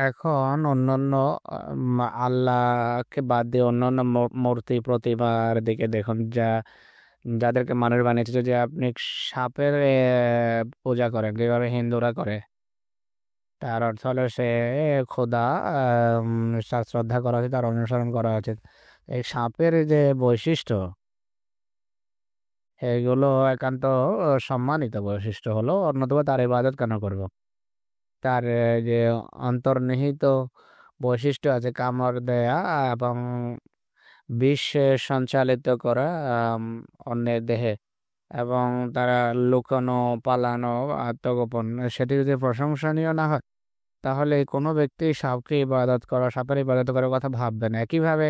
এখন অন্যান্য আল্লাহকে বাদ দিয়ে অন্যান্য মূর্তি প্রতিমার দিকে দেখুন, যাদেরকে মানুষ বানিয়েছে। যে আপনি সাপের পূজা করেন যেভাবে হিন্দুরা করে, তার অর্থ হলো সে খোদা, শ্রদ্ধা করা উচিত, তার অনুসরণ করা উচিত। এই সাপের যে বৈশিষ্ট্য, এগুলো একান্ত সম্মানিত বৈশিষ্ট্য হলো, অন্যথবা তার ইবাদত কেন করব? তার যে অন্তর্নিহিত বৈশিষ্ট্য আছে, কামড় দেয়া এবং বিষ সঞ্চালিত করা অন্যের দেহে, এবং তারা লুকানো, পালানো, আত্মগোপন, সেটি যদি প্রশংসনীয় না হয়, তাহলে কোনো ব্যক্তি সাপের ইবাদত করার কথা ভাববে না। একইভাবে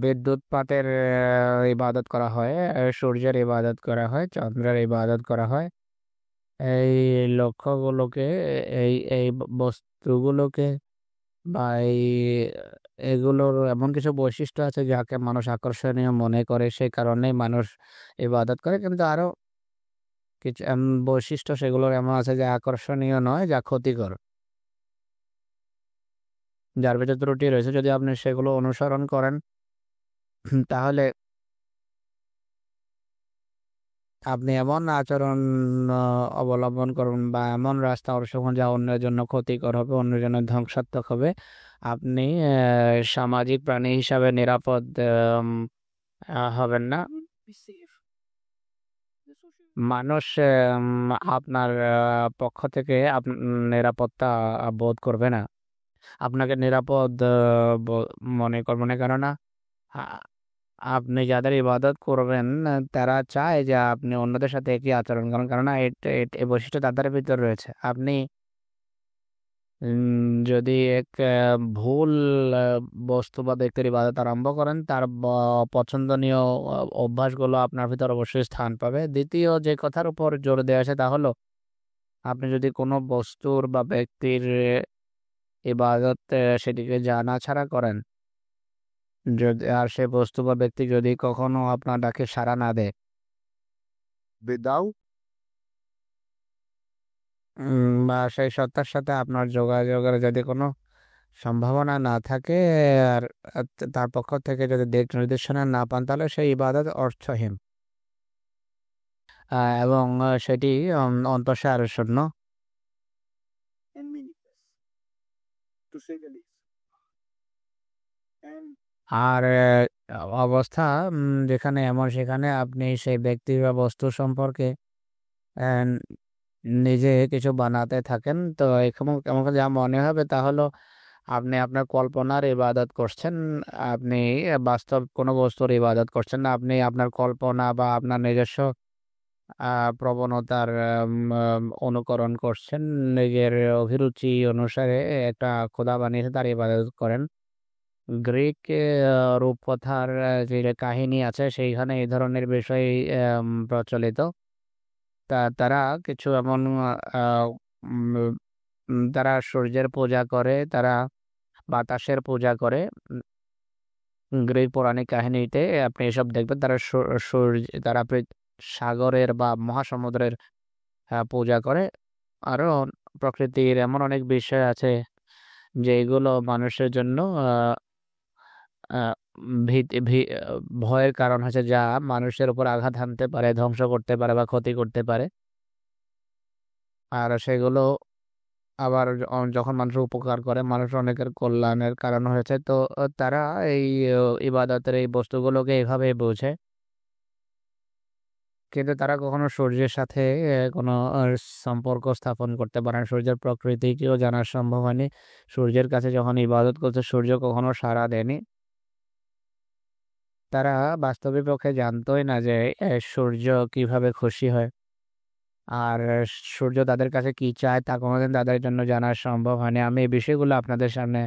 বিদ্যুৎ পাতের ইবাদত করা হয়, সূর্যের ইবাদত করা হয়, চন্দ্রের ইবাদত করা হয়। এই লক্ষ্যগুলোকে, এই বস্তুগুলোকে বা এগুলোর এমন কিছু বৈশিষ্ট্য আছে যাকে মানুষ আকর্ষণীয় মনে করে, সেই কারণেই মানুষ ইবাদত করে। কিন্তু আরো কিছু বৈশিষ্ট্য সেগুলোর এমন আছে যা আকর্ষণীয় নয়, যা ক্ষতিকর, যার ভিতরে ত্রুটি রয়েছে। যদি আপনি সেগুলো অনুসরণ করেন, তাহলে আপনি এমন আচরণ অবলম্বন করুন বা এমন রাস্তা অনুসরণ যা অন্যের জন্য ক্ষতিকর হবে, অন্যের জন্য ধ্বংসাত্মক হবে, আপনি সামাজিক প্রাণী হিসাবে নিরাপদ হবেন না। মানুষ আপনার পক্ষ থেকে নিরাপত্তা বোধ করবে না, আপনাকে নিরাপদ মনে করবে না। কেননা আ- আপনি যাদের ইবাদত করবেন, তারা চায় যে আপনি অন্যদের সাথে একই আচরণ করেন, কেননা এই বৈশিষ্ট্য তাদের ভিতর রয়েছে। আপনি যদি এক ভুল আহ, বস্তু বা ব্যক্তির ইবাদত আরম্ভ করেন, তার পছন্দনীয় অভ্যাসগুলো আপনার ভিতর অবশ্যই স্থান পাবে। দ্বিতীয় যে কথার উপর জোর দেওয়া আছে তা হলো, আপনি যদি কোনো বস্তুর বা ব্যক্তির ইবাদত সেটিকে জানা ছাড়া করেন, যদি আর সে বস্তু বা ব্যক্তি যদি কখনো আপনার ডাকে সাড়া না দেয়, without বা সেই সত্তার সাথে আপনার যোগাযোগের যদি কোনো সম্ভাবনা না থাকে, আর আর তার পক্ষ থেকে যদি দিক নির্দেশনা না পান, তাহলে সেই ইবাদত অর্থহীন, এবং সেটি অন্তঃসার শূন্য। আর অবস্থা যেখানে এমন, সেখানে আপনি সেই ব্যক্তি বা বস্তু সম্পর্কে আহ, নিজে কিছু বানাতে থাকেন, তো এরকম এমন যা মনে হবে তা হলো আপনি আপনার কল্পনার ইবাদত করছেন। আপনি বাস্তব কোনো বস্তুর ইবাদত করছেন না, আপনি আপনার কল্পনা বা আপনার নিজস্ব প্রবণতার অনুকরণ করছেন। নিজের অভিরুচি অনুসারে একটা খোদা বানিয়েছে, তার ইবাদত করেন। গ্রিক রূপকথার যে কাহিনী আছে, সেইখানে এই ধরনের বিষয় প্রচলিত। তারা কিছু এমন আহ, উম, তারা সূর্যের পূজা করে, তারা বাতাসের পূজা করে। গ্রিক পৌরাণিক কাহিনীতে আপনি এসব দেখবেন। তারা সূর্য, তারা সাগরের বা মহাসমুদ্রের পূজা করে। আরো প্রকৃতির এমন অনেক বিষয় আছে যেগুলো মানুষের জন্য আহ, ভীতি ভয়ের কারণ হচ্ছে, যা মানুষের উপর আঘাত হানতে পারে, ধ্বংস করতে পারে বা ক্ষতি করতে পারে। আর সেগুলো আবার যখন মানুষের উপকার করে, মানুষ অনেকের কল্যাণের কারণ হয়েছে। তো তারা এই ইবাদতের এই বস্তুগুলোকে এইভাবে বোঝে। কিন্তু তারা কখনো সূর্যের সাথে কোনো সম্পর্ক স্থাপন করতে পারে না, সূর্যের প্রকৃতিকেও জানা সম্ভব হয়নি। সূর্যের কাছে যখন ইবাদত করছে, সূর্য কখনো সাড়া দেয়নি। তারা বাস্তবিক পক্ষে জানতোই না যে সূর্য কিভাবে খুশি হয়, আর সূর্য তাদের কাছে কি চায় তা কোনোদিন তাদের জন্য জানা সম্ভব হয়নি। আমি এই বিষয়গুলো আপনাদের সামনে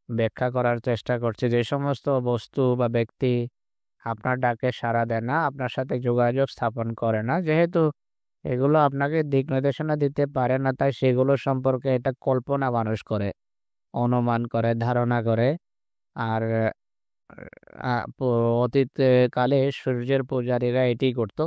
ব্যাখ্যা করার চেষ্টা করছি। যে সমস্ত বস্তু বা ব্যক্তি আপনার ডাকে সাড়া দেয় না, আপনার সাথে যোগাযোগ স্থাপন করে না, যেহেতু এগুলো আপনাকে দিক নির্দেশনা দিতে পারে না, তাই সেগুলো সম্পর্কে এটা কল্পনা মানুষ করে, অনুমান করে, ধারণা করে। আর অতীত কালে সূর্যের পূজারীরা এটি করত।